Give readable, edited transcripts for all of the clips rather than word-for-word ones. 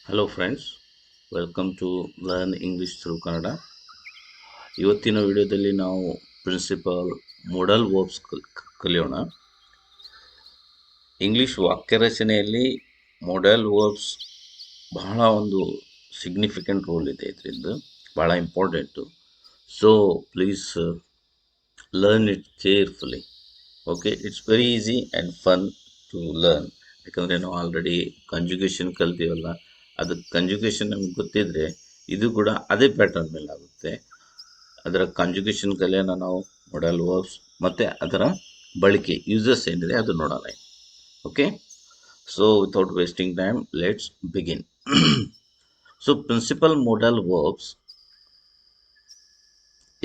Hello friends, welcome to learn English through Kannada. ಇವತ್ತಿನ ವಿಡಿಯೋದಲ್ಲಿ ನಾವು ಪ್ರಿನ್ಸಿಪಲ್ ಮೋಡಲ್ ವರ್ಬ್ಸ್ ಕಲಿಯೋಣ. ಇಂಗ್ಲೀಷ್ ವಾಕ್ಯ ರಚನೆಯಲ್ಲಿ ಮೋಡಲ್ ವರ್ಬ್ಸ್ ಬಹಳ ಒಂದು ಸಿಗ್ನಿಫಿಕೆಂಟ್ ರೋಲ್ ಇದೆ. ಇದರಿಂದ ಬಹಳ important. So please learn it carefully. Okay, it's very easy and fun to learn. ಯಾಕಂದರೆ ನಾವು ಆಲ್ರೆಡಿ ಕಂಜುಗೇಷನ್ ಕಲ್ತೀವಲ್ಲ, ಅದಕ್ಕೆ ಕಂಜುಗೇಷನ್ ನಮಗೆ ಗೊತ್ತಿದ್ರೆ ಇದು ಕೂಡ ಅದೇ ಪ್ಯಾಟರ್ನ್ ಮೇಲೆ ಆಗುತ್ತೆ. ಅದರ ಕಂಜುಗೇಷನ್ ಕಲಿಯೋಣ ನಾವು, ಮೊಡಲ್ ವರ್ಬ್ಸ್ ಮತ್ತು ಅದರ ಬಳಕೆ ಯೂಸಸ್ ಏನಿದೆ ಅದು ನೋಡೋಣ. Okay, so without wasting time let's begin. So principal modal verbs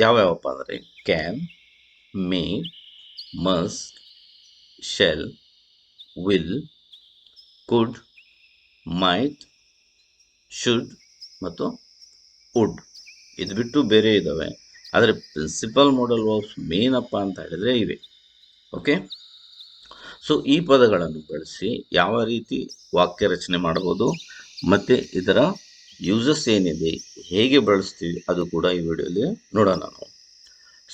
ಯಾವ್ಯಾವಪ್ಪ ಅಂದರೆ can, may, must, shall, will, could, might, should ಮತ್ತು ವುಡ್. ಇದು ಬಿಟ್ಟು ಬೇರೆ ಇದ್ದಾವೆ, ಆದರೆ ಪ್ರಿನ್ಸಿಪಲ್ ಮೊಡಲ್ ವರ್ಬ್ಸ್ ಮೇನ್ ಅಪ್ಪ ಅಂತ ಹೇಳಿದರೆ ಇವೆ. ಓಕೆ, ಸೊ ಈ ಪದಗಳನ್ನು ಬಳಸಿ ಯಾವ ರೀತಿ ವಾಕ್ಯ ರಚನೆ ಮಾಡ್ಬೋದು ಮತ್ತು ಇದರ ಯೂಸಸ್ ಏನಿದೆ, ಹೇಗೆ ಬಳಸ್ತೀವಿ ಅದು ಕೂಡ ಈ ವಿಡಿಯೋಲಿ ನೋಡೋಣ ನಾವು.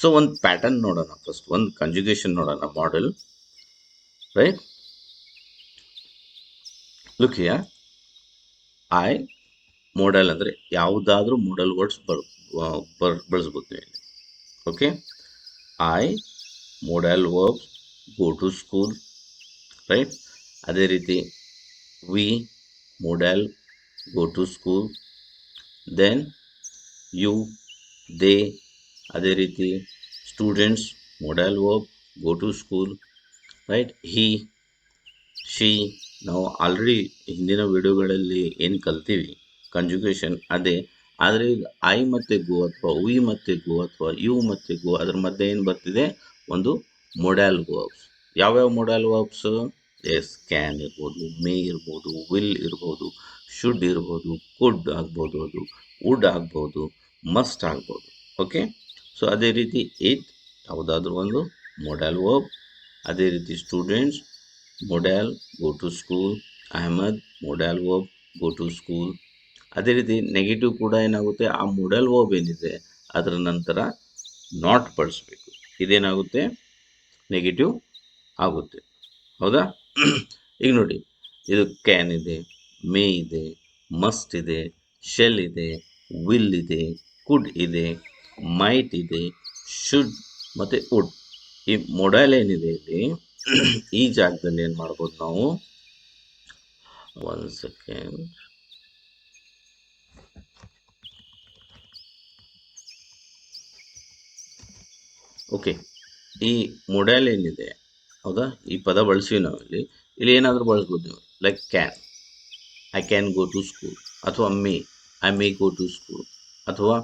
ಸೊ ಒಂದು ಪ್ಯಾಟರ್ನ್ ನೋಡೋಣ. ಫಸ್ಟ್ ಒಂದು ಕಂಜುಗೇಷನ್ ನೋಡೋಣ, modal. Right, look here. I modal ಅಂದರೆ ಯಾವುದಾದ್ರೂ ಮೋಡಲ್ ವರ್ಡ್ಸ್ ಬಳಸ್ಬೋದು ನೀವು. Okay, I modal verbs go to school. Right, ಅದೇ ರೀತಿ we modal go to school. Then you, they, ಅದೇ ರೀತಿ students modal verb go to school. Right, he, she. ನಾವು already ಹಿಂದಿನ ವಿಡಿಯೋಗಳಲ್ಲಿ ಏನು ಕಲ್ತೀವಿ ಕಂಜುಗೇಷನ್ ಅದೇ, ಆದರೆ ಈಗ ಐ ಮತ್ತು ಗೋ ಅಥವಾ ವಿ ಮತ್ತು ಗೋ ಅಥವಾ ಯು ಮತ್ತು ಗೋ ಅದ್ರ ಮಧ್ಯೆ ಏನು ಬರ್ತಿದೆ, ಒಂದು ಮೊಡಲ್ ವರ್ಬ್ಸ್. ಯಾವ್ಯಾವ ಮೊಡಲ್ ವರ್ಬ್ಸ್? ಎಸ್, ಕ್ಯಾನ್ ಇರ್ಬೋದು, ಮೇ ಇರ್ಬೋದು, ವಿಲ್ ಇರ್ಬೋದು, ಶುಡ್ ಇರ್ಬೋದು, ಕುಡ್ ಆಗ್ಬೋದು, ಅದು ವುಡ್ ಆಗ್ಬೋದು, ಮಸ್ಟ್ ಆಗ್ಬೋದು. ಓಕೆ, ಸೊ ಅದೇ ರೀತಿ ಇಟ್ ಯಾವುದಾದ್ರೂ ಒಂದು ಮೊಡಲ್ ವರ್ಬ್. ಅದೇ ರೀತಿ students modal go to school. Ahmed modal verb go to school. ಅದೇ ರೀತಿ ನೆಗೆಟಿವ್ ಕೂಡ ಏನಾಗುತ್ತೆ, ಆ ಮೊಡಲ್ ವರ್ಬ್ ಏನಿದೆ ಅದರ ನಂತರ ನಾಟ್ ಬಳಸಬೇಕು. ಇದೇನಾಗುತ್ತೆ, ನೆಗೆಟಿವ್ ಆಗುತ್ತೆ. ಹೌದಾ? ಈಗ ನೋಡಿ, ಇದು ಕ್ಯಾನ್ ಇದೆ, ಮೇ ಇದೆ, ಮಸ್ಟ್ ಇದೆ, ಶೆಲ್ ಇದೆ, ವಿಲ್ ಇದೆ, ಕುಡ್ ಇದೆ, ಮೈಟ್ ಇದೆ, ಶುಡ್ ಮತ್ತು ವುಡ್. ಈ ಮೊಡಲ್ ಏನಿದೆ ಇಲ್ಲಿ, ಈ ಜಾಗದಲ್ಲಿ ಏನು ಮಾಡ್ಬೋದು ನಾವು, ಒನ್ ಸೆಕೆಂಡ್. ಓಕೆ, ಈ ಮೊಡಲ್ ಏನಿದೆ, ಹೌದಾ, ಈ ಪದ ಬಳಸಿ ನಾವು ಇಲ್ಲಿ ಏನಾದರೂ ಬಳಸ್ಬೋದು ನೀವು. Like can, I can go to school. ಅಥವಾ may, I may go to school. ಅಥವಾ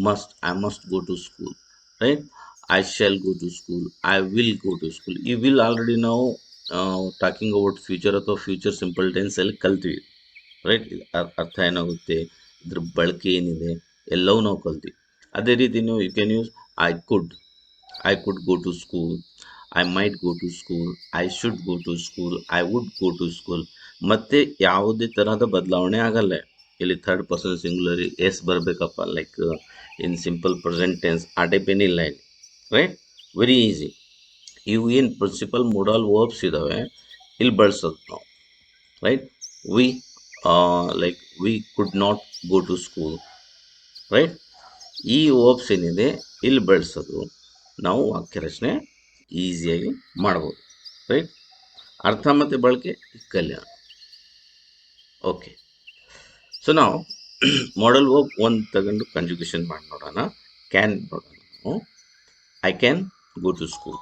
must, I must go to school. Right, I shall go to school, I will go to school. ಈ ವಿಲ್ ಆಲ್ರೆಡಿ ನಾವು talking about future ಅಥವಾ future simple ಟೆನ್ಸಲ್ಲಿ ಕಲ್ತೀವಿ. Right, ಅರ್ಥ ಏನಾಗುತ್ತೆ, ಇದ್ರ ಬಳಕೆ ಏನಿದೆ ಎಲ್ಲವೂ ನಾವು ಕಲ್ತೀವಿ. ಅದೇ ರೀತಿ ನೀವು you can use I could go to school, I might go to school, I should go to school, I would go to school. ಮತ್ತು ಯಾವುದೇ ತರಹದ ಬದಲಾವಣೆ ಆಗಲ್ಲ ಇಲ್ಲಿ. ಥರ್ಡ್ ಪರ್ಸನ್ ಸಿಂಗ್ಯುಲರಿ ಎಸ್ ಬರಬೇಕಪ್ಪ, like in simple present tense ಆ type ಏನಿಲ್ಲ ಇಲ್ಲಿ. Right, very easy. ಇವು ಏನು ಪ್ರಿನ್ಸಿಪಲ್ ಮೊಡಲ್ ವರ್ಬ್ಸ್ ಇದ್ದಾವೆ ಇಲ್ಲಿ ಬಳಸೋದು ನಾವು. Right, we like we could not go to school. Right, ಈ ವರ್ಬ್ಸ್ ಏನಿದೆ ಇಲ್ಲಿ ಬಳಸೋದು ನಾವು ವಾಕ್ಯ ರಚನೆ ಈಸಿಯಾಗಿ ಮಾಡ್ಬೋದು. ರೈಟ್, ಅರ್ಥ ಮತ್ತು ಬಳಕೆ ಕಲ್ಯಾಣ. ಓಕೆ, ಸೊ ನಾವು ಮಾಡಲ್ ವರ್ಬ್ ಒಂದು ತಗೊಂಡು ಕಂಜುಗೇಷನ್ ಮಾಡಿ ನೋಡೋಣ. ಕ್ಯಾನ್ ನೋಡೋಣ ನಾವು. I can go to school.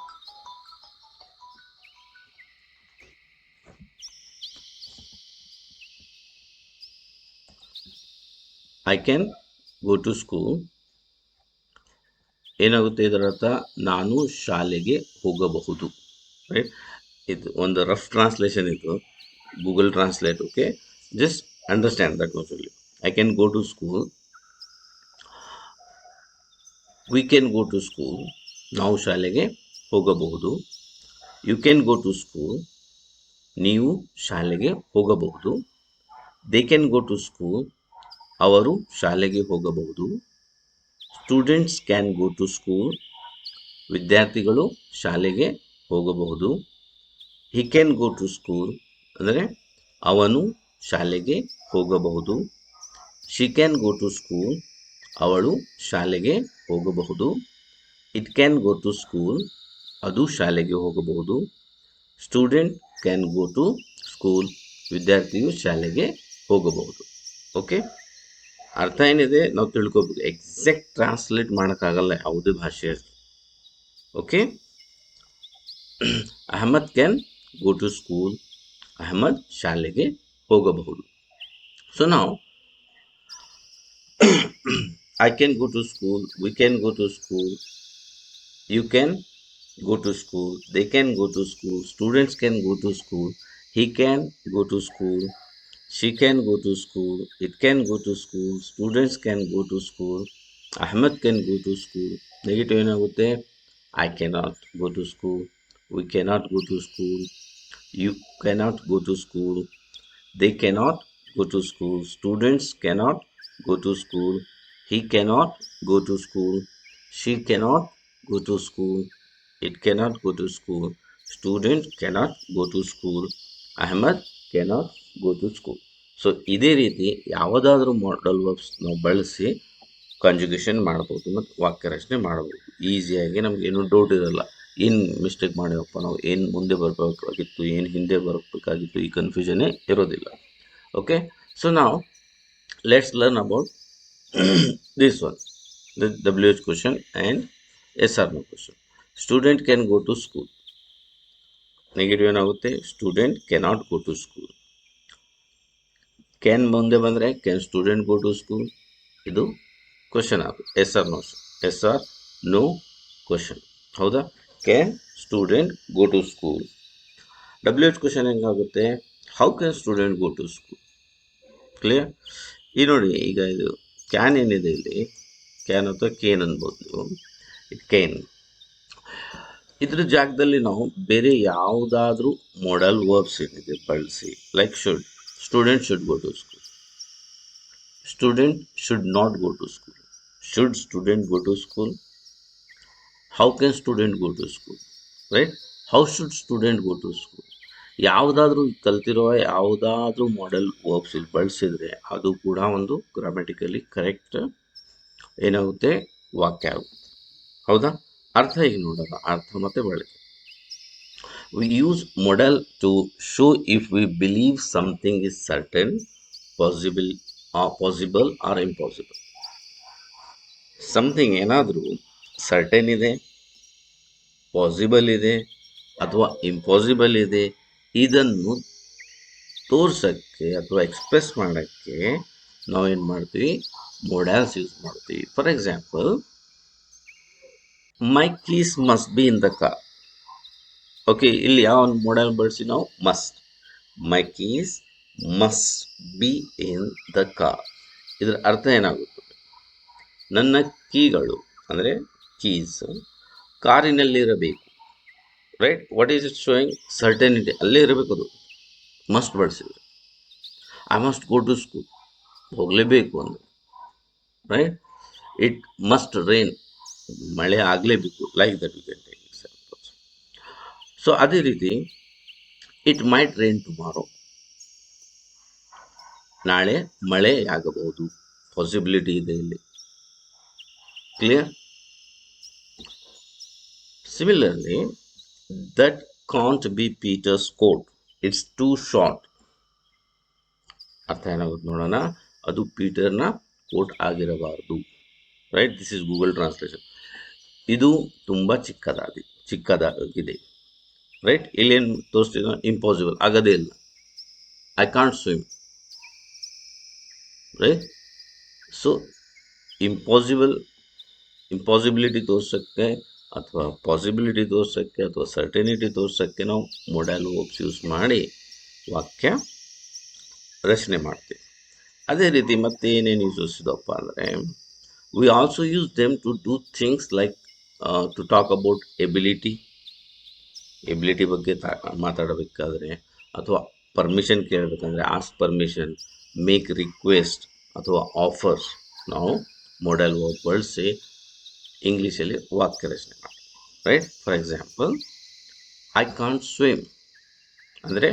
I can go to school ಏನಾಗುತ್ತೆ, ಇದರ ಅರ್ಥ ನಾನು ಶಾಲೆಗೆ ಹೋಗಬಹುದು. ರೈಟ್, ಇದು ಒಂದು ರಫ್ ಟ್ರಾನ್ಸ್ಲೇಷನ್ ಇದು, Google translate. Okay, just understand that was only. I can go to school, we can go to school, ನಾವು ಶಾಲೆಗೆ ಹೋಗಬಹುದು. You can go to school, ನೀವು ಶಾಲೆಗೆ ಹೋಗಬಹುದು. They can go to school, ಅವರು ಶಾಲೆಗೆ ಹೋಗಬಹುದು. Students can go to school, ವಿದ್ಯಾರ್ಥಿಗಳು ಶಾಲೆಗೆ ಹೋಗಬಹುದು. He can go to school ಅಂದರೆ ಅವನು ಶಾಲೆಗೆ ಹೋಗಬಹುದು. She can go to school, ಅವಳು ಶಾಲೆಗೆ ಹೋಗಬಹುದು. It can go to school, ಅದು ಶಾಲೆಗೆ ಹೋಗಬಹುದು. Student can go to school, ವಿದ್ಯಾರ್ಥಿಯು ಶಾಲೆಗೆ ಹೋಗಬಹುದು. ಓಕೆ, ಅರ್ಥ ಏನಿದೆ ನಾವು ತಿಳ್ಕೊಬೇಕು. ಎಕ್ಸಾಕ್ಟ್ ಟ್ರಾನ್ಸ್ಲೇಟ್ ಮಾಡೋಕ್ಕಾಗಲ್ಲ ಯಾವುದೇ ಭಾಷೆ. Okay, Ahmed can go to school, Ahmed ಶಾಲೆಗೆ ಹೋಗಬಹುದು. ಸೊ ನಾವು I can go to school, we can go to school, you can go to school, they can go to school, students can go to school, he can go to school, she can go to school, it can go to school, students can go to school, Ahmed can go to school. Negative ಏನಾಗುತ್ತೆ? I cannot go to school, we cannot go to school, you cannot go to school, they cannot go to school, students cannot go to school, he cannot go to school, she cannot go to school, it cannot go to school, student cannot go to school, Ahmad cannot go to school. So ಇದೇ ರೀತಿ ಯಾವುದಾದ್ರೂ modal verbs ನಾವು ಬಳಸಿ conjugation ಮಾಡ್ಬೋದು ಮತ್ತು ವಾಕ್ಯ ರಚನೆ ಮಾಡ್ಬೋದು ಈಸಿಯಾಗಿ. ನಮ್ಗೆ ಏನೂ ಡೌಟ್ ಇರಲ್ಲ, ಏನು ಮಿಸ್ಟೇಕ್ ಮಾಡಿವಪ್ಪ ನಾವು, ಏನು ಮುಂದೆ ಬರಬೇಕಾಗಿತ್ತು, ಏನು ಹಿಂದೆ ಬರಬೇಕಾಗಿತ್ತು, ಈ ಕನ್ಫ್ಯೂಷನ್ನೇ ಇರೋದಿಲ್ಲ. ಓಕೆ, ಸೊ ನಾವು let's learn about this one, the WH question and yes or no question. Student can go to school. Negative ಏನಾಗುತ್ತೆ? Student cannot go to school. Can ಮುಂದೆ ಬಂದರೆ can student go to school, ಇದು question ಆಗುತ್ತೆ. Yes or no, yes or no question, ಹೌದಾ? Can student go to school. WH question ಹೆಂಗಾಗುತ್ತೆ? How can student go to school. Clear? ಈ ನೋಡಿ, ಈಗ ಇದು ಕ್ಯಾನ್ ಏನಿದೆ ಇಲ್ಲಿ, ಕ್ಯಾನ್ ಅಥವಾ ಕೇನ್ ಅನ್ಬೋದು ನೀವು, ಇಟ್ ಕೇನ್. ಇದ್ರ ಜಾಗದಲ್ಲಿ ನಾವು ಬೇರೆ ಯಾವುದಾದ್ರೂ ಮಾಡಲ್ ವರ್ಬ್ಸ್ ಏನಿದೆ ಬಳಸಿ, like should, student should go to school, student should not go to school, should student go to school, how can student go to school, right? How should student go to school. ಯಾವುದಾದ್ರೂ ಕಲ್ತಿರೋ ಯಾವುದಾದ್ರೂ model verbs ಇಲ್ಲಿ ಬಳಸಿದ್ರೆ ಅದು ಕೂಡ ಒಂದು grammatically correct ಏನಾಗುತ್ತೆ? ವಾಕ್ಯ ಆಗುತ್ತೆ, ಹೌದಾ? ಅರ್ಥ ಈಗ ನೋಡೋಣ, ಅರ್ಥ ಮತ್ತೆ ಬಳಕೆ. We use modal to show if we believe something is certain, possible or impossible. Something ಏನಾದರೂ ಸರ್ಟನ್ ಇದೆ, ಪಾಸಿಬಲ್ ಇದೆ ಅಥವಾ ಇಂಪಾಸಿಬಲ್ ಇದೆ, ಇದನ್ನು ತೋರ್ಸೋಕ್ಕೆ ಅಥವಾ ಎಕ್ಸ್ಪ್ರೆಸ್ ಮಾಡೋಕ್ಕೆ ನಾವೇನು ಮಾಡ್ತೀವಿ? ಮೊಡಲ್ಸ್ ಯೂಸ್ ಮಾಡ್ತೀವಿ. For example, my keys must be in the car. Okay, ಇಲ್ಲಿ ಯಾವ ಒಂದು ಮೊಡಲ್ ಬಳಸಿ ನಾವು? Must. My keys must be in the car. ಇದರ ಅರ್ಥ ಏನಾಗುತ್ತೆ? ನನ್ನ ಕೀಗಳು ಅಂದರೆ ಕೀಸ್ ಕಾರಿನಲ್ಲಿರಬೇಕು, right? What is it showing? Certainty, ಅಲ್ಲೇ ಇರಬೇಕು. ಅದು ಮಸ್ಟ್ ಬಳಸಿದ್ರೆ. I must go to school, ಹೋಗಲೇಬೇಕು ಅಂದರೆ, ರೈಟ್? ಇಟ್ ಮಸ್ಟ್ ರೈನ್, ಮಳೆ ಆಗಲೇಬೇಕು, like that you can take examples. So ಅದೇ ರೀತಿ ಇಟ್ ಮೈಟ್ ರೈನ್ ಟುಮಾರೋ, ನಾಳೆ ಮಳೆ ಆಗಬಹುದು, ಪಾಸಿಬಿಲಿಟಿ ಇದೆ ಇಲ್ಲಿ. Clear? Similarly, that can't be Peter's coat, it's too short. ಅರ್ಥ ಏನಾಗುತ್ತೆ ನೋಡೋಣ? ಅದು ಪೀಟರ್ನ ಕೋಟ್ ಆಗಿರಬಾರದು, right? This is Google translation. ಇದು ತುಂಬ ಚಿಕ್ಕದಾಗಿದೆ, ರೈಟ್? ಇಲ್ಲೇನು ತೋರಿಸ್ತಿದ್ದ? ಇಂಪಾಸಿಬಲ್, ಆಗೋದೇ ಇಲ್ಲ. I can't swim, right? So impossibility ತೋರ್ಸೋಕ್ಕೆ ಅಥವಾ ಪಾಸಿಬಿಲಿಟಿ ತೋರ್ಸೋಕ್ಕೆ ಅಥವಾ ಸರ್ಟನಿಟಿ ತೋರ್ಸೋಕ್ಕೆ ನಾವು ಮೊಡಲ್ ವರ್ಬ್ಸ್ ಯೂಸ್ ಮಾಡಿ ವಾಕ್ಯ ರಚನೆ ಮಾಡ್ತೀವಿ. ಅದೇ ರೀತಿ ಮತ್ತೆ ಏನೇನು ಯೂಸಸ್ ಇದಪ್ಪ ಅಂದರೆ, we also use them to do things like to talk about ability ಬಗ್ಗೆ ಮಾತಾಡಬೇಕಾದ್ರೆ, ಅಥವಾ ಪರ್ಮಿಷನ್ ಕೇಳಬೇಕಂದ್ರೆ ಆಸ್ಕ್ ಪರ್ಮಿಷನ್, ಮೇಕ್ ರಿಕ್ವೆಸ್ಟ್ ಅಥವಾ ಆಫರ್ಸ್ ನಾವು ಮೊಡಲ್ ವರ್ಬ್ ಬಳಸಿ ಇಂಗ್ಲೀಷಲ್ಲಿ ವಾಕ್ಯ ರಚನೆ ಮಾಡಿ. Right? For example, I can't swim ಅಂದರೆ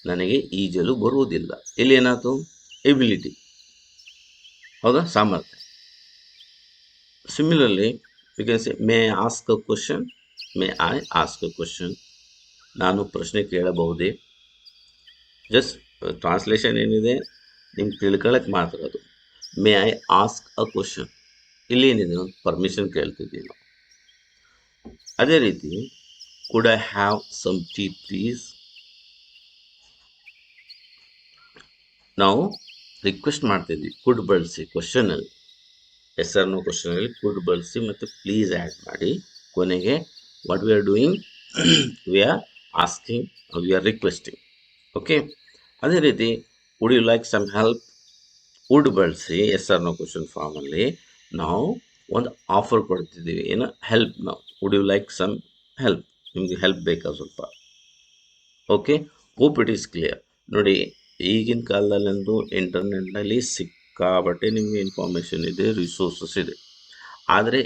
ನನಗೆ ಈಜಲು ಬರುವುದಿಲ್ಲ. ಇಲ್ಲಿ ಏನಾಯ್ತು? ಎಬಿಲಿಟಿ, ಹೌದಾ? ಸಾಮರ್ಥ್ಯ. Similarly you can say, may I ask a question? May I ask a question? ನಾನು ಪ್ರಶ್ನೆ ಕೇಳಬಹುದೇ? ಜಸ್ಟ್ ಟ್ರಾನ್ಸ್ಲೇಷನ್ ಏನಿದೆ ನಿಮ್ಗೆ ತಿಳ್ಕೊಳ್ಳೋಕೆ ಮಾತ್ರ ಅದು. May I ask a question, ಇಲ್ಲಿ ಏನಿದೆ? ಪರ್ಮಿಷನ್ ಕೇಳ್ತಿದ್ದೀವಿ ನಾವು. ಅದೇ ರೀತಿ, could I have some tea please? ನಾವು ರಿಕ್ವೆಸ್ಟ್ ಮಾಡ್ತಿದ್ವಿ ಕುಡ್ ಬಳಸಿ ಕ್ವಶನಲ್ಲಿ. ಎಸ್ ಆರ್ ನೋ ಕ್ವಶನಲ್ಲಿ ಕುಡ್ ಬಳಸಿ ಮತ್ತು ಪ್ಲೀಸ್ ಆ್ಯಡ್ ಮಾಡಿ ಕೊನೆಗೆ what we are doing, we are asking, we are requesting. Okay. ಅದೇ ರೀತಿ would you like some help? Would ಬಳಸಿ ಎಸ್ ಆರ್ ನೋ ಕ್ವಶನ್ ಫಾರ್ಮಲ್ಲಿ ನಾವು ಒಂದು ಆಫರ್ ಕೊಡ್ತಿದ್ದೀವಿ. ಏನು? ಹೆಲ್ಪ್. ನಾವು would you like some help? ನಿಮಗೆ ಹೆಲ್ಪ್ ಬೇಕಾ ಸ್ವಲ್ಪ? Okay. Hope it is clear. ನೋಡಿ, ಈಗಿನ ಕಾಲದಲ್ಲಂತೂ ಇಂಟರ್ನೆಟ್ನಲ್ಲಿ ಸಿಕ್ಕಾಬಟ್ಟೆ ನಿಮಗೆ ಇನ್ಫಾರ್ಮೇಷನ್ ಇದೆ, ರಿಸೋರ್ಸಸ್ ಇದೆ. ಆದರೆ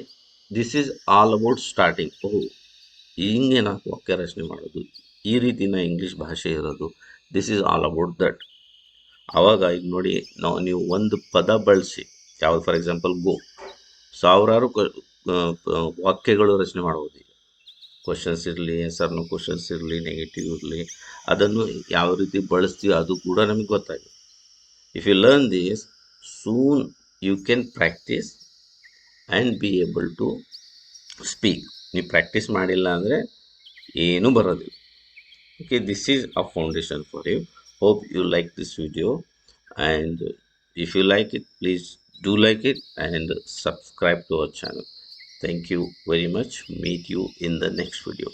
this is all about starting. ಹಿಂಗೆ ನಾವು ವಾಕ್ಯ ರಚನೆ ಮಾಡೋದು, ಈ ರೀತಿನ ಇಂಗ್ಲೀಷ್ ಭಾಷೆ ಇರೋದು, this is all about that. ಆವಾಗ ಈಗ ನೋಡಿ, ನೀವು ಒಂದು ಪದ ಬಳಸಿ, ಯಾವುದು? ಫಾರ್ ಎಕ್ಸಾಂಪಲ್ ಗೋ, ಸಾವಿರಾರು ವಾಕ್ಯಗಳು ರಚನೆ ಮಾಡ್ಬೋದು. ಈಗ ಕ್ವಶನ್ಸ್ ಇರಲಿ, ಎಸ್ ಆರ್ ನೋ ಕ್ವಶನ್ಸ್ ಇರಲಿ, ನೆಗೆಟಿವ್ ಇರಲಿ, ಅದನ್ನು ಯಾವ ರೀತಿ ಬಳಸ್ತೀವಿ ಅದು ಕೂಡ ನಮಗೆ ಗೊತ್ತಾಗಿದೆ. If you learn this, soon you can practice and be able to speak. ನೀವು ಪ್ರಾಕ್ಟೀಸ್ ಮಾಡಿಲ್ಲ ಅಂದರೆ ಏನೂ ಬರೋದಿಲ್ಲ. Okay, this is a foundation for you. Hope you like this video, and if you like it, please do like it and subscribe to our channel. Thank you very much. Meet you in the next video.